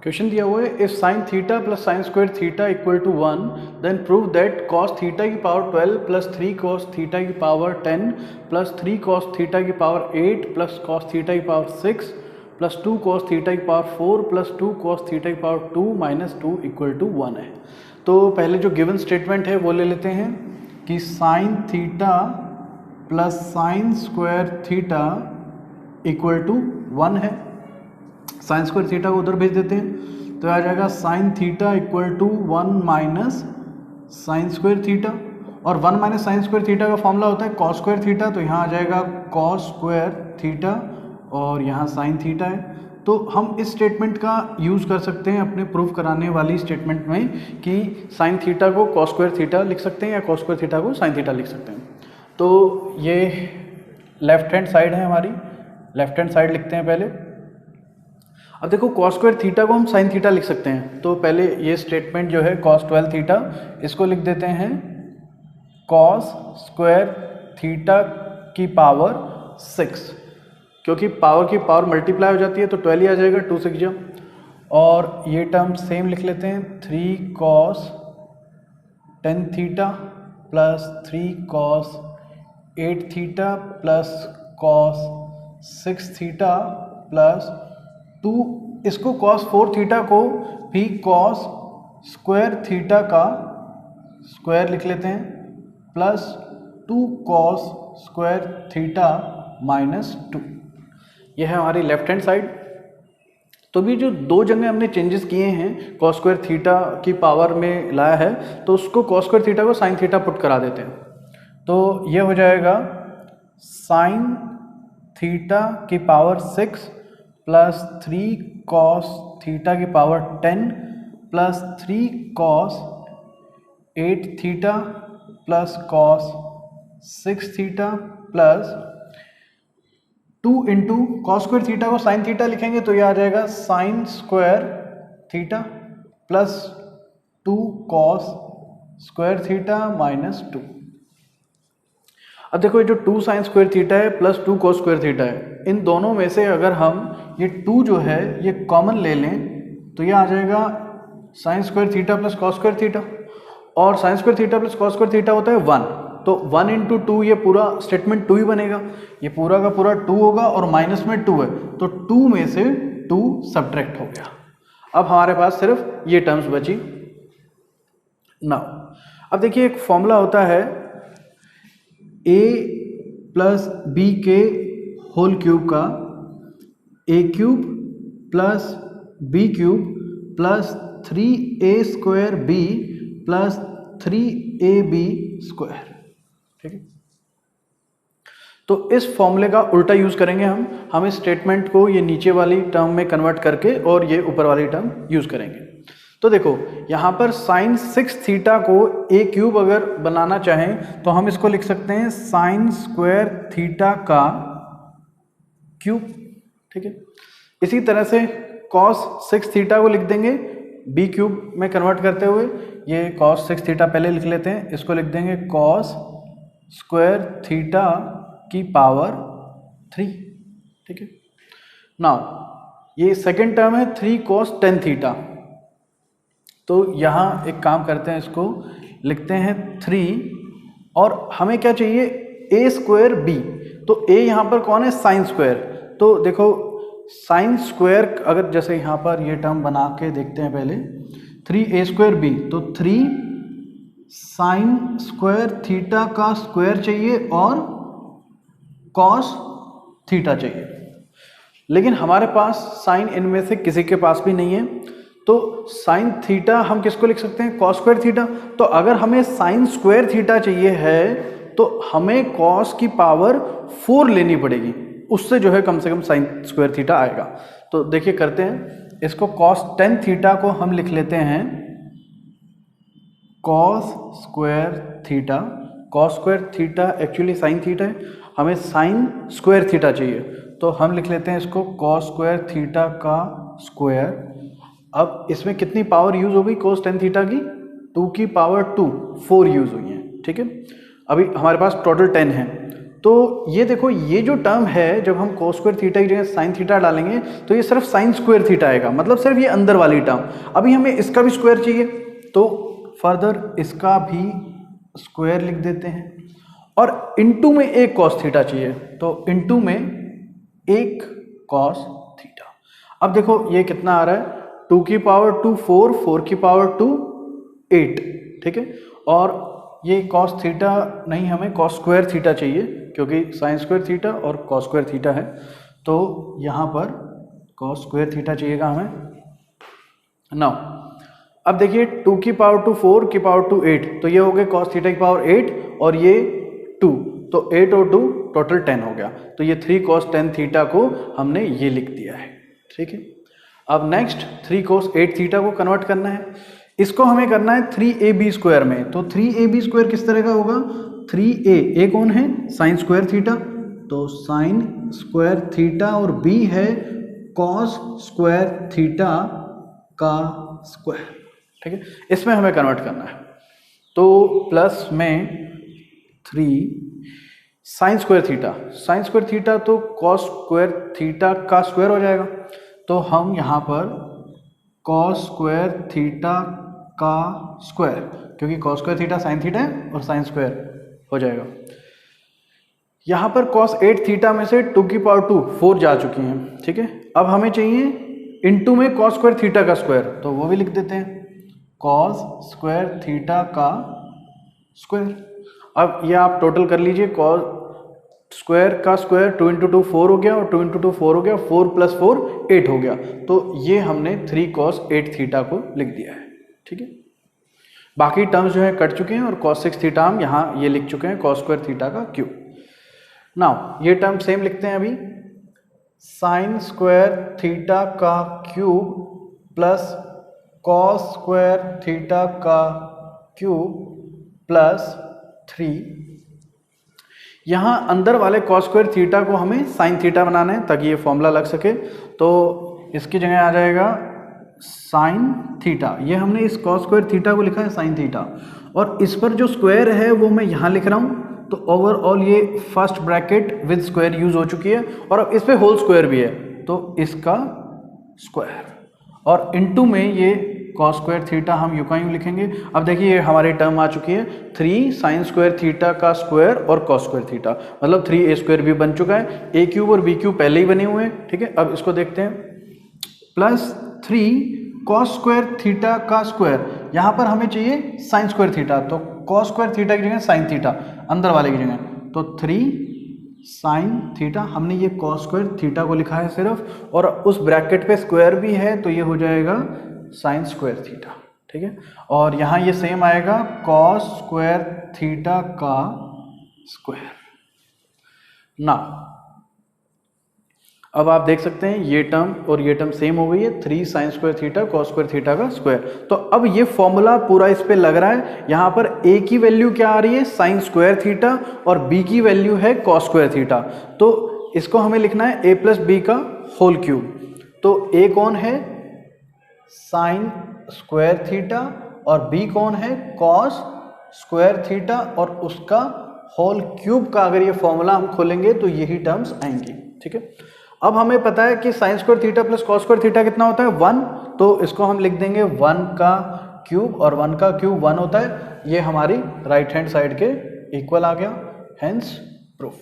Question दिया हुआ है if sine theta plus sine square theta equal to 1 then prove that cos theta की power 12 plus 3 cos theta की power 10 plus 3 cos theta की power 8 plus cos theta की power 6 plus 2 cos theta की power 4 plus 2 cos theta की power 2 minus 2 equal to 1 है। तो पहले जो गिवन स्टेटमेंट है वो ले लेते हैं कि sine theta plus sine square theta equal to 1 है। साइन स्क्वायर थीटा को उधर भेज देते हैं तो आ जाएगा sine theta equal to 1 minus sine square theta, और 1 माइनस साइन स्क्वायर थीटा का फॉर्मूला होता है कॉस स्क्वायर थीटा, तो यहाँ आ जाएगा कॉस स्क्वायर थीटा और यहाँ साइन थीटा है। तो हम इस स्टेटमेंट का यूज़ कर सकते हैं अपने प्रूफ कराने वाली स्टेटमेंट में कि साइन थीटा को कॉस स्क्वायर थीटा लिख सकते हैं या कॉस स्क्वायर थीटा को साइन थीटा लिख सकते हैं। तो ये लेफ्ट हैंड साइड है हमारी, लेफ्ट हैंड साइड लिखते हैं पहले। अब देखो कॉस स्क्वायर थीटा को हम साइन थीटा लिख सकते हैं, तो पहले ये स्टेटमेंट जो है कॉस 12 थीटा, इसको लिख देते हैं कॉस स्क्वायर थीटा की पावर 6, क्योंकि पावर की पावर मल्टीप्लाई हो जाती है तो 12 ही आ जाएगा, 2 6 जा। और ये टर्म सेम लिख लेते हैं 3 cos 10 theta plus 3 cos 8 theta plus cos 6 theta plus 2, इसको कॉस 4 थीटा को भी कॉस स्क्वायर थीटा का स्क्वायर लिख लेते हैं plus 2 cos square theta minus 2। यह है हमारी लेफ्ट हैंड साइड। तो भी जो दो जगह हमने चेंजेस किए हैं कॉस स्क्वायर थीटा की पावर में लाया है, तो उसको कॉस स्क्वायर थीटा को साइन थीटा पुट करा देते हैं। तो ये हो जाएगा साइन थीटा की पावर 6 प्लस 3 कॉस थीटा की power 10 plus 3 cos 8 theta plus cos 6 theta plus 2 into cos square theta को साइन थीटा लिखेंगे तो ये आ जाएगा sine square theta plus 2 cos square theta minus 2। अब देखो ये जो 2 साइन स्क्वायर थीटा है प्लस 2 कॉस स्क्वायर थीटा है, इन दोनों में से अगर हम ये 2 जो है ये कॉमन ले लें तो ये आ जाएगा sine square theta plus cos square theta, और sine square theta plus cos square theta होता है 1, तो 1 इंटू 2 ये पूरा स्टेटमेंट 2 ही बनेगा, ये पूरा का पूरा 2 होगा और माइनस में 2 है तो 2 में से 2 सब्ट्रैक्ट हो गया। अब हमारे पास सिर्फ ये टर्म्स बची। नाउ अब देखिए एक फॉर्मूला होता है a प्लस बी के होल क्यूब का a cube plus b cube plus 3a square b plus 3ab square, ठीक है। तो इस फॉर्मूले का उल्टा यूज करेंगे हम इस स्टेटमेंट को ये नीचे वाली टर्म में कन्वर्ट करके और ये ऊपर वाली टर्म यूज करेंगे। तो देखो यहाँ पर साइन 6 थीटा को a क्यूब अगर बनाना चाहें तो हम इसको लिख सकते हैं साइन स्क्वायर थीटा का क्यूब, ठीक है। इसी तरह से कॉस 6 थीटा को लिख देंगे b क्यूब में कन्वर्ट करते हुए, ये कॉस 6 थीटा पहले लिख लेते हैं, इसको लिख देंगे कॉस स्क्वायर थीटा की पावर 3, ठीक है। नाउ ये सेकेंड टर्म है 3 कॉस 10 थीटा, तो यहाँ एक काम करते हैं, इसको लिखते हैं 3 और हमें क्या चाहिए a स्क्वायर b, तो a यहाँ पर कौन है साइन स्क्वायर, तो देखो साइन स्क्वायर अगर जैसे यहाँ पर ये टर्म बना के देखते हैं पहले 3a स्क्वायर b, तो 3 साइन स्क्वायर थीटा का स्क्वायर चाहिए और कॉस थीटा चाहिए, लेकिन हमारे पास साइन इनमें से किसी के पास भी नहीं है, तो साइन थीटा हम किसको लिख सकते हैं कॉस स्क्वायर थीटा। तो अगर हमें साइन स्क्वायर थीटा चाहिए है तो हमें कॉस की पावर 4 लेनी पड़ेगी, उससे जो है कम से कम साइन स्क्वायर थीटा आएगा। तो देखिए करते हैं, इसको कॉस 10 थीटा को हम लिख लेते हैं cos square theta. Cos square theta actually sine theta है, हमें साइन स्क्वायर थीटा चाहिए तो हम लिख लेते हैं इसको कॉस स्क्वायर थीटा का स्क्वायर। अब इसमें कितनी पावर यूज हो गई कोस 10 थीटा की, 2 की पावर 2 4 यूज हुई है, ठीक है। अभी हमारे पास टोटल 10 है तो ये देखो, ये जो टर्म है, जब हम cos स्क्वायर थीटा की जगह साइन थीटा डालेंगे तो ये सिर्फ साइन स्क्वायर थीटा आएगा, मतलब सिर्फ ये अंदर वाली टर्म। अभी हमें इसका भी स्क्वायर चाहिए, तो फर्दर इसका भी स्क्वायर लिख देते हैं, और इनटू में एक cos थीटा चाहिए, तो इनटू में एक cos थीटा। अब देखो ये कितना आ रहा है, 2 की पावर 2 4, 4 की पावर 2 8, ठीक है। और ये cos थीटा नहीं, हमें cos स्क्वायर थीटा चाहिए, क्योंकि साइन स्क्वायर थीटा और cos स्क्वायर थीटा है, तो यहाँ पर cos स्क्वायर थीटा चाहिएगा हमें। नाउ अब देखिए 2 की पावर 2 4 की पावर 2 8, तो ये हो गए cos थीटा की पावर 8 और ये 2, तो 8 और 2 टोटल 10 हो गया। तो ये 3 cos 10 थीटा को हमने ये लिख दिया है, ठीक है। अब नेक्स्ट 3 cos 8 थीटा को कन्वर्ट करना है, इसको हमें करना है 3ab स्क्वायर में। तो 3ab स्क्वायर किस तरह का होगा, 3a कौन है, साइन स्क्वायर थीटा, तो साइन स्क्वायर थीटा, और b है cos स्क्वायर थीटा का स्क्वायर, ठीक है। इसमें हमें कन्वर्ट करना है, तो प्लस में 3 sign square theta, sign square theta तो cos स्क्वायर थीटा का स्क्वायर हो जाएगा, तो हम यहाँ पर cos स्क्वायर थीटा का स्क्वायर, क्योंकि cos square theta sine theta है और साइन स्क्वायर हो जाएगा। यहाँ पर cos 8 थीटा में से 2 की पावर 2 4 जा चुकी हैं, ठीक है। अब हमें चाहिए इनटू में cos स्क्वायर थीटा का स्क्वायर, तो वो भी लिख देते हैं, cos स्क्वायर थीटा का स्क्वायर। अब ये आप टोटल कर लीजिए, cos स्क्वायर का स्क्वायर 2 इंटू 2 4 हो गया, और 2 इंटू 2 4 हो गया, 4 प्लस 4 8 हो गया, तो ये हमने 3 cos 8 थीटा को लिख दिया है, ठीक है। बाकी टर्म्स जो है कट चुके हैं, और cos 6 थीटा हम यहाँ ये लिख चुके हैं, cos स्क्वायर थीटा का क्यूब। नाउ ये टर्म सेम लिखते हैं अभी, साइन स्क्वायर थीटा का cube plus cos square theta का क्यूब प्लस 3। यहाँ अंदर वाले cos स्क्वायर थीटा को हमें साइन थीटा बनाना है ताकि ये फॉर्मूला लग सके, तो इसकी जगह आ जाएगा साइन थीटा। ये हमने इस cos स्क्वायर थीटा को लिखा है साइन थीटा, और इस पर जो स्क्वायर है वो मैं यहाँ लिख रहा हूँ, तो ओवरऑल ये first bracket with square use हो चुकी है, और अब इस पे होल स्क्वायर भी है, तो इसका स्क्वायर, और इनटू में ये cos स्क्वायर थीटा हम यूं का यूं लिखेंगे। अब देखिए हमारी टर्म आ चुकी है 3 साइन स्क्वायर थीटा का स्क्वायर और cos स्क्वायर थीटा, मतलब 3a स्क्वायर भी बन चुका है, a क्यूब और b क्यूब पहले ही बने हुए हैं, ठीक है। अब इसको देखते हैं, प्लस 3 cos स्क्वायर थीटा का स्क्वायर, यहाँ पर हमें चाहिए साइन स्क्वायर थीटा, तो cos स्क्वायर थीटा की जगह साइन थीटा अंदर वाले की जगह, तो 3 साइन थीटा, हमने ये cos स्क्वायर थीटा को लिखा है सिर्फ, और उस ब्रैकेट पे स्क्वायर भी है, तो ये हो जाएगा साइन स्क्वायर थीटा, ठीक है। और यहाँ ये सेम आएगा cos स्क्वायर थीटा का स्क्वायर। ना अब आप देख सकते हैं ये टर्म और ये टर्म सेम हो गई है, 3 sign square theta cos square theta का स्क्वायर। तो अब ये फॉर्मूला पूरा इस पे लग रहा है, यहाँ पर a की वैल्यू क्या आ रही है, साइन स्क्वायर थीटा, और b की वैल्यू है cos स्क्वायर थीटा, तो इसको हमें लिखना है a प्लस बी का होल क्यूब। तो a कौन है, साइन स्क्वायर थीटा, और b कौन है, cos स्क्वायर थीटा, और उसका होल क्यूब का अगर ये फॉर्मूला हम खोलेंगे तो यही टर्म्स आएंगी, ठीक है। अब हमें पता है कि sign square theta plus cos square theta कितना होता है, 1, तो इसको हम लिख देंगे 1 का क्यूब, और 1 का क्यूब 1 होता है, ये हमारी राइट हैंड साइड के इक्वल आ गया, हेंस प्रूफ।